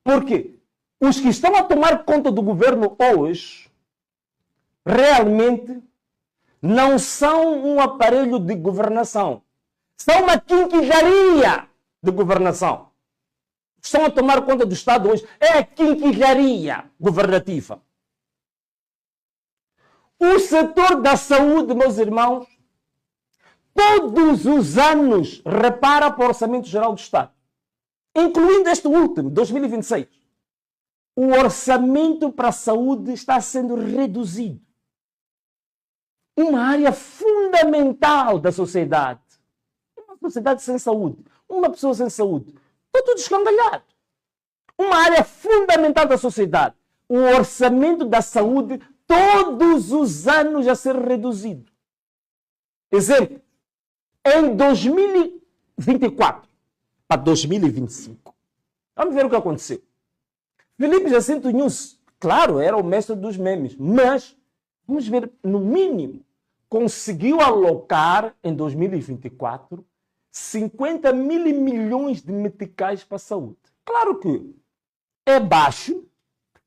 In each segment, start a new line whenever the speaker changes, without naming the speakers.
Porque os que estão a tomar conta do governo hoje realmente não são um aparelho de governação. São uma quinquilharia de governação. Estão a tomar conta do Estado hoje. É a quinquilharia governativa. O setor da saúde, meus irmãos, todos os anos repara para o Orçamento Geral do Estado, incluindo este último, 2026. O orçamento para a saúde está sendo reduzido. Uma área fundamental da sociedade. Uma sociedade sem saúde. Uma pessoa sem saúde. Está tudo escangalhado. Uma área fundamental da sociedade. O orçamento da saúde todos os anos a ser reduzido. Exemplo. Em 2024 para 2025. Vamos ver o que aconteceu. Filipe Jacinto Nunes, claro, era o mestre dos memes, mas, vamos ver, no mínimo, conseguiu alocar em 2024 50 mil milhões de meticais para a saúde. Claro que é baixo,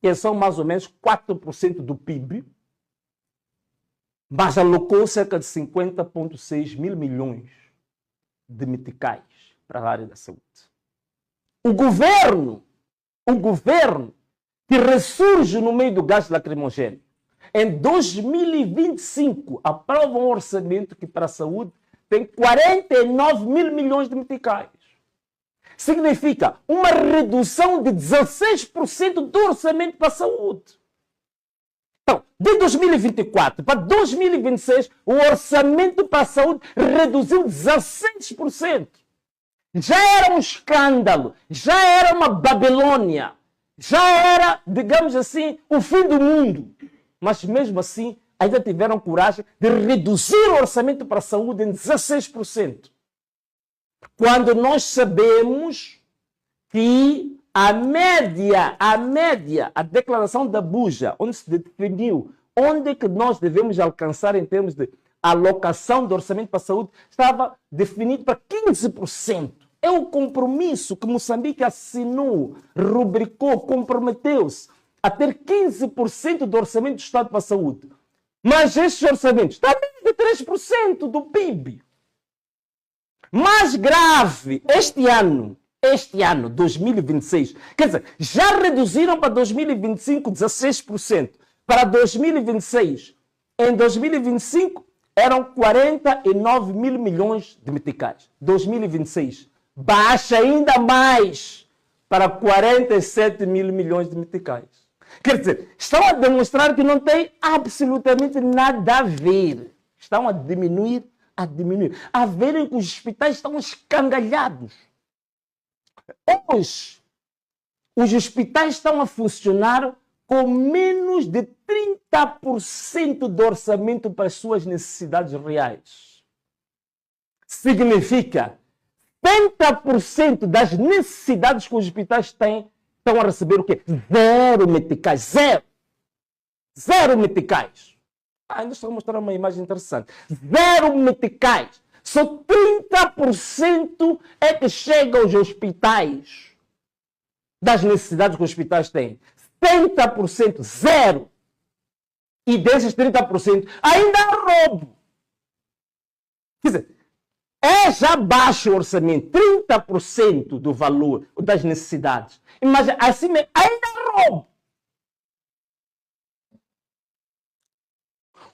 que são mais ou menos 4% do PIB, mas alocou cerca de 50,6 mil milhões de meticais para a área da saúde. O governo que ressurge no meio do gás lacrimogéneo, em 2025, aprova um orçamento que para a saúde tem 49 mil milhões de meticais. Significa uma redução de 16% do orçamento para a saúde. Então, de 2024 para 2026, o orçamento para a saúde reduziu 16%. Já era um escândalo, já era uma Babilônia, já era, digamos assim, o fim do mundo. Mas mesmo assim, ainda tiveram coragem de reduzir o orçamento para a saúde em 16%. Quando nós sabemos que a declaração da Abuja, onde se definiu onde é que nós devemos alcançar em termos de alocação do orçamento para a saúde, estava definido para 15%. É o compromisso que Moçambique assinou, rubricou, comprometeu-se a ter 15% do orçamento do Estado para a saúde. Mas este orçamento está a menos de 3% do PIB. Mais grave, este ano, 2026, quer dizer, já reduziram para 2025 16%. Para 2026, em 2025, eram 49 mil milhões de meticais. 2026, baixa ainda mais para 47 mil milhões de meticais. Quer dizer, estão a demonstrar que não tem absolutamente nada a ver. Estão a diminuir. A verem que os hospitais estão escangalhados. Hoje, os hospitais estão a funcionar com menos de 30% do orçamento para as suas necessidades reais. Significa 30% das necessidades que os hospitais têm estão a receber o quê? Zero meticais. Zero meticais. Ainda estou a mostrar uma imagem interessante. Zero meticais. Só 30% é que chega aos hospitais das necessidades que os hospitais têm. 70%, zero. E desses 30%, ainda há roubo. Quer dizer, é já baixo o orçamento, 30% do valor das necessidades. Imagina, assim mesmo, ainda há roubo.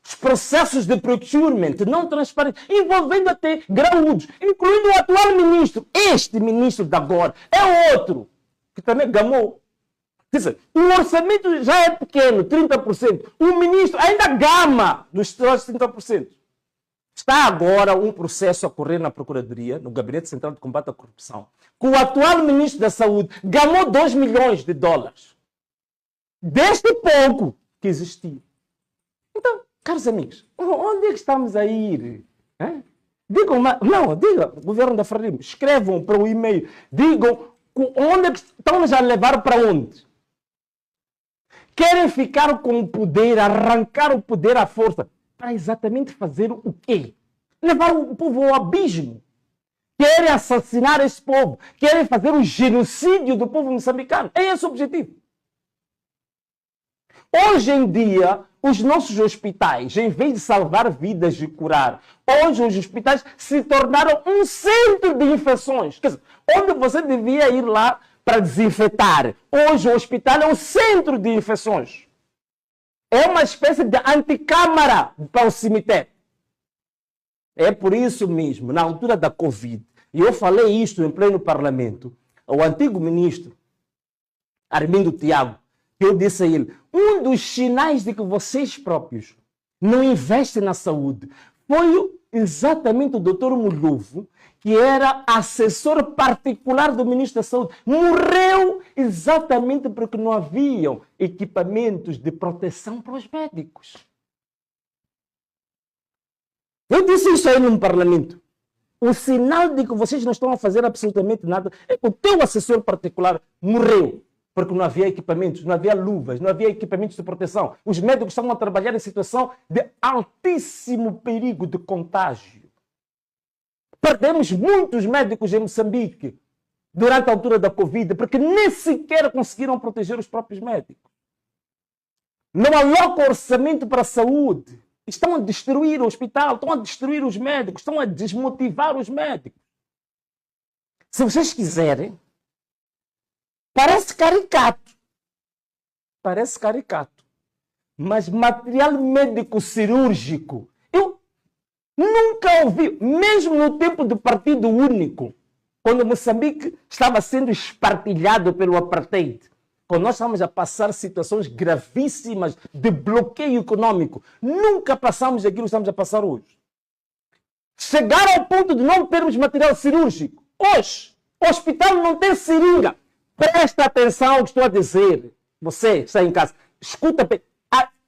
Os processos de procurement não transparentes, envolvendo até graúdos, incluindo o atual ministro. Este ministro de agora é outro, que também gamou. Quer dizer, o orçamento já é pequeno, 30%. O ministro ainda gama dos 30%. Está agora um processo a correr na Procuradoria, no Gabinete Central de Combate à Corrupção, que o atual ministro da Saúde gamou 2 milhões de dólares. Deste pouco que existia. Então, caros amigos, onde é que estamos a ir? Digam, governo da Frelimo, escrevam para o e-mail, digam onde é que estamos a levar para onde? Querem ficar com o poder, arrancar o poder à força, para exatamente fazer o quê? Levar o povo ao abismo. querem assassinar esse povo, querem fazer o genocídio do povo moçambicano. É esse o objetivo. Hoje em dia, os nossos hospitais, em vez de salvar vidas e curar, hoje os hospitais se tornaram um centro de infecções. Quer dizer, onde você devia ir lá para desinfetar, hoje o hospital é um centro de infecções. É uma espécie de anticâmara para o cemitério. É por isso mesmo, na altura da Covid, e eu falei isto em pleno parlamento, o antigo ministro Armindo Tiago, eu disse a ele, um dos sinais de que vocês próprios não investem na saúde foi exatamente o doutor Muluvo, que era assessor particular do ministro da Saúde. Morreu exatamente porque não haviam equipamentos de proteção para os médicos. Eu disse isso aí no parlamento. O sinal de que vocês não estão a fazer absolutamente nada é que o teu assessor particular morreu. Porque não havia equipamentos, não havia luvas, não havia equipamentos de proteção. Os médicos estavam a trabalhar em situação de altíssimo perigo de contágio. Perdemos muitos médicos em Moçambique durante a altura da Covid, porque nem sequer conseguiram proteger os próprios médicos. Não aloca orçamento para a saúde. Estão a destruir o hospital, estão a destruir os médicos, estão a desmotivar os médicos. Se vocês quiserem, parece caricato. Parece caricato. Mas material médico cirúrgico, eu nunca ouvi, mesmo no tempo do Partido Único, quando Moçambique estava sendo espartilhado pelo apartheid, quando nós estávamos a passar situações gravíssimas de bloqueio econômico, nunca passamos aquilo que estamos a passar hoje. Chegaram ao ponto de não termos material cirúrgico. Hoje, o hospital não tem seringa. Presta atenção ao que estou a dizer. Você está em casa. Escuta bem.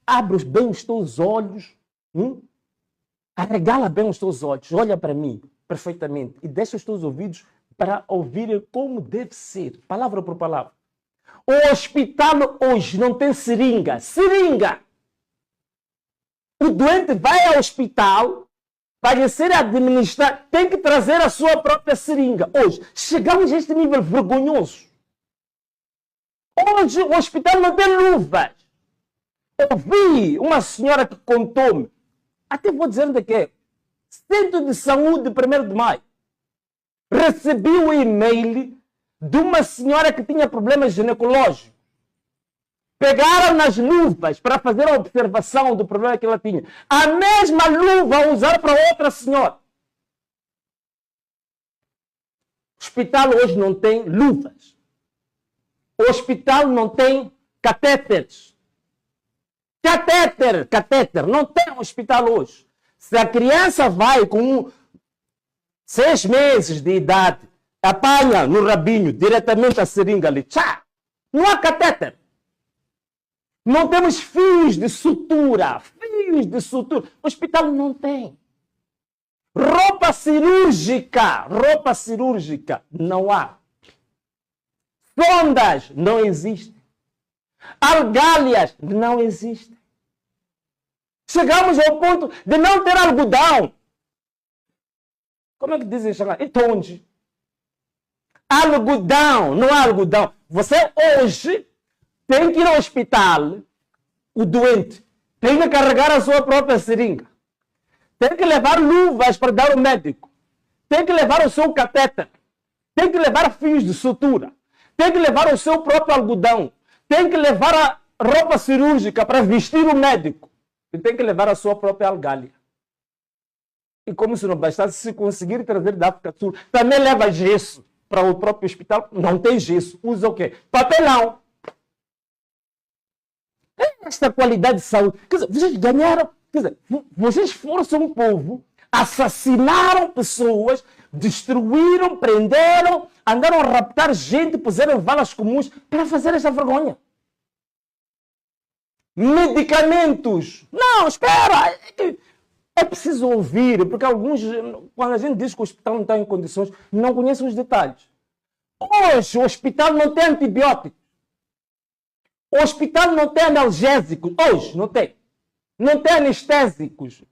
Abre bem os teus olhos. Arregala bem os teus olhos. Olha para mim perfeitamente. E deixa os teus ouvidos para ouvirem como deve ser. Palavra por palavra. O hospital hoje não tem seringa. Seringa! O doente vai ao hospital para ser administrado. Tem que trazer a sua própria seringa. Hoje, chegamos a este nível vergonhoso. Hoje o hospital não tem luvas. Ouvi uma senhora que contou-me, até vou dizer onde é que é, Centro de Saúde 1º de Maio. Recebi um e-mail de uma senhora que tinha problemas ginecológicos. Pegaram nas luvas para fazer a observação do problema que ela tinha. A mesma luva a usar para outra senhora. O hospital hoje não tem luvas. O hospital não tem catéteres. Catéter. Não tem um hospital hoje. Se a criança vai com 6 meses de idade, apanha no rabinho diretamente a seringa ali. Tchá! Não há catéter. Não temos fios de sutura. O hospital não tem. Roupa cirúrgica. Não há. Sondas não existem. Argalhas não existem. Chegamos ao ponto de não ter algodão. Como é que dizem chamar? Etonde. Algodão. Não há algodão. Você hoje tem que ir ao hospital, o doente, tem que carregar a sua própria seringa. Tem que levar luvas para dar ao médico. Tem que levar o seu catéter. Tem que levar fios de sutura. Tem que levar o seu próprio algodão. Tem que levar a roupa cirúrgica para vestir o médico. E tem que levar a sua própria algalha. E como se não bastasse, se conseguir trazer da África do Sul, também leva gesso para o próprio hospital. Não tem gesso. Usa o quê? Papelão. Esta qualidade de saúde. Quer dizer, vocês ganharam. Quer dizer, vocês forçam o povo, assassinaram pessoas, destruíram, prenderam, andaram a raptar gente, puseram valas comuns para fazer esta vergonha. Medicamentos. Não, espera. É preciso ouvir, porque alguns, quando a gente diz que o hospital não está em condições, não conhecem os detalhes. Hoje o hospital não tem antibióticos. O hospital não tem analgésicos. Hoje não tem. Não tem anestésicos.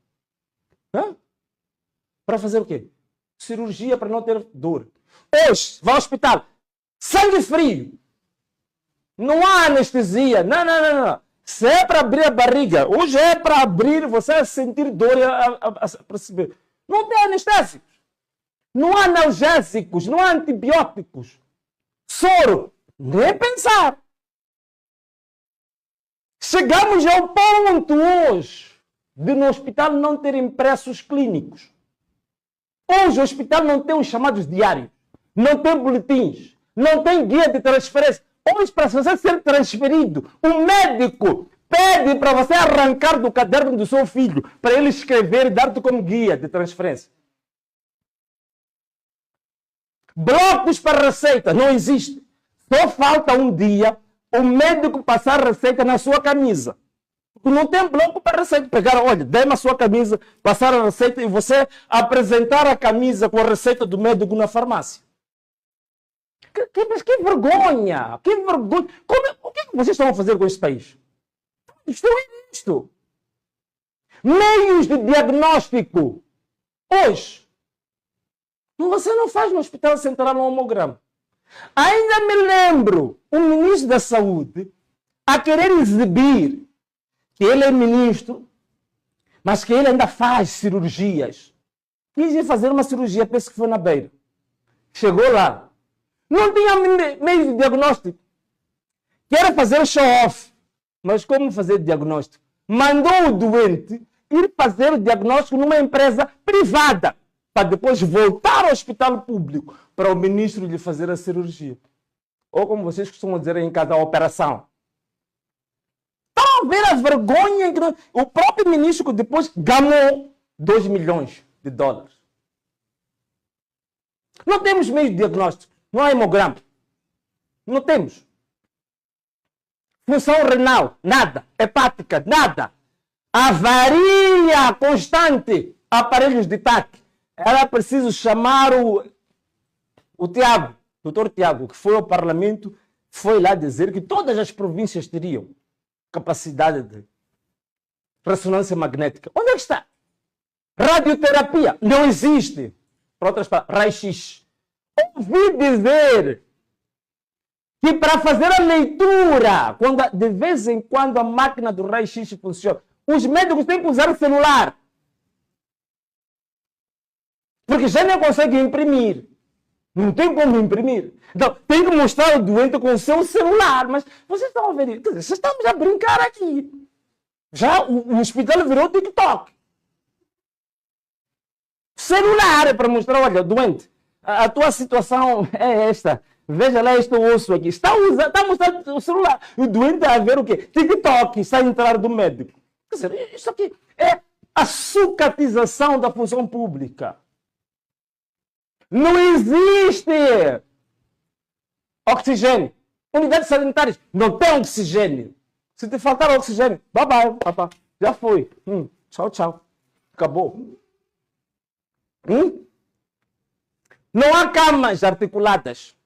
Para fazer o quê? cirurgia para não ter dor. Hoje, vai ao hospital, sangue frio. Não há anestesia. Não. Se é para abrir a barriga, hoje é para abrir, você a sentir dor e a perceber. Não tem anestésicos. Não há analgésicos, não há antibióticos. Soro, nem pensar. Chegamos ao ponto hoje de no hospital não ter impressos clínicos. Hoje o hospital não tem os chamados diários, não tem boletins, não tem guia de transferência. Hoje, para você ser transferido, o médico pede para você arrancar do caderno do seu filho para ele escrever e dar-te como guia de transferência. Blocos para receita não existe. Só falta um dia o médico passar a receita na sua camisa. Porque não tem bloco para receita. Pegar, olha, dê-me a sua camisa, passar a receita e você apresentar a camisa com a receita do médico na farmácia. Mas que vergonha! Que vergonha! O que vocês estão a fazer com este país? Isto. Meios de diagnóstico. Hoje. Você não faz no Hospital Central um homograma. Ainda me lembro o ministro da Saúde a querer exibir que ele é ministro, mas que ele ainda faz cirurgias. Quis ir fazer uma cirurgia, penso que foi na Beira. Chegou lá. Não tinha meio de diagnóstico. Quer fazer show-off. Mas como fazer diagnóstico? Mandou o doente ir fazer o diagnóstico numa empresa privada, para depois voltar ao hospital público, para o ministro lhe fazer a cirurgia. Ou como vocês costumam dizer em casa, a operação. Estão a ver a vergonha que o próprio ministro depois gamou 2 milhões de dólares. Não temos meio de diagnóstico. Não há hemograma. Não temos. Função renal, nada. Hepática, nada. Avaria constante. Aparelhos de TAC. Era preciso chamar o Tiago, doutor Tiago, que foi ao Parlamento, foi lá dizer que todas as províncias teriam capacidade de ressonância magnética. Onde é que está? Radioterapia. Não existe. Por outras palavras, raio-x. Ouvi dizer que para fazer a leitura, quando de vez em quando a máquina do raio-x funciona, os médicos têm que usar o celular. Porque já não conseguem imprimir. Não tem como imprimir. Então, tem que mostrar o doente com o seu celular. Mas vocês estão a ver isso? Vocês estamos a brincar aqui. Já o hospital virou TikTok. Celular é para mostrar, olha, doente, a tua situação é esta. Veja lá este osso aqui. Está a mostrar o celular. O doente está a ver o quê? TikTok. Está a entrar do médico. Quer dizer, isso aqui é a sucatização da função pública. Não existe oxigênio. Unidades sanitárias não tem oxigênio. Se te faltar oxigênio, bye bye, papá. Já foi. Tchau, tchau. Acabou. Não há camas articuladas.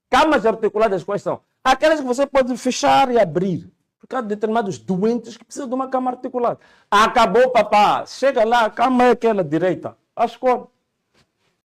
Camas articuladas quais são? Aquelas que você pode fechar e abrir. Porque há determinados doentes que precisam de uma cama articulada. Acabou, papá. Chega lá, a cama é aquela direita. As cores.